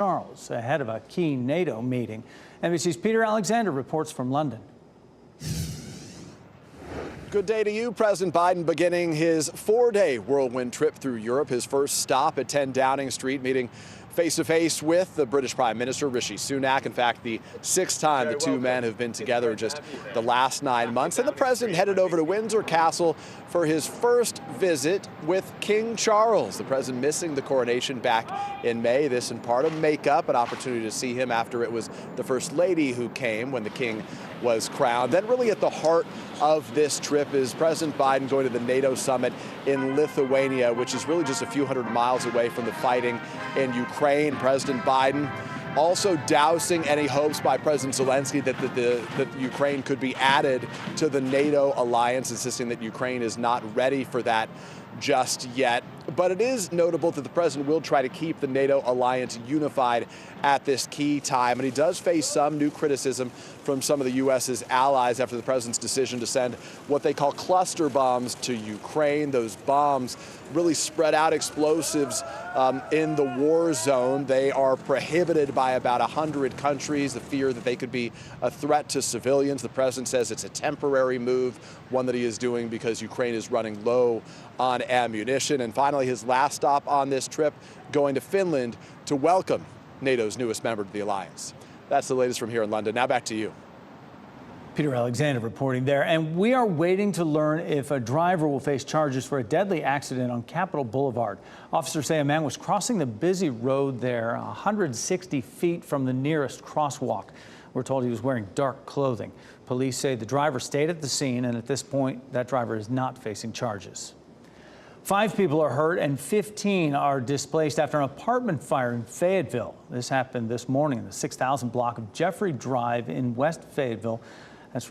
Charles ahead of a key NATO meeting. NBC's Peter Alexander reports from London. Good day to you. President Biden beginning his 4-day whirlwind trip through Europe, his first stop at 10 Downing Street, meeting face-to-face with the British Prime Minister, Rishi Sunak. In fact, the 6th time the two men have been together just the last 9 months. And the president headed over to Windsor Castle for his first visit with King Charles. The president missing the coronation back in May. This in part of makeup, an opportunity to see him after it was the First Lady who came when the king was crowned. Then really at the heart of this trip is President Biden going to the NATO summit in Lithuania, which is really just a few hundred miles away from the fighting in Ukraine. President Biden also dousing any hopes by President Zelensky that Ukraine could be added to the NATO alliance, insisting that Ukraine is not ready for that just yet. But it is notable that the president will try to keep the NATO alliance unified at this key time. And he does face some new criticism from some of the U.S.'s allies after the president's decision to send what they call cluster bombs to Ukraine. Those bombs really spread out explosives in the war zone. They are prohibited by about 100 countries, the fear that they could be a threat to civilians. The president says it's a temporary move, one that he is doing because Ukraine is running low on ammunition. And finally, his last stop on this trip, going to Finland to welcome NATO's newest member to the alliance. That's the latest from here in London. Now back to you. Peter Alexander reporting there. And we are waiting to learn if a driver will face charges for a deadly accident on Capitol Boulevard. Officers say a man was crossing the busy road there 160 feet from the nearest crosswalk. We're told he was wearing dark clothing. Police say the driver stayed at the scene, and at this point, that driver is not facing charges. 5 people are hurt and 15 are displaced after an apartment fire in Fayetteville. This happened this morning in the 6000 block of Jeffrey Drive in West Fayetteville. That's right.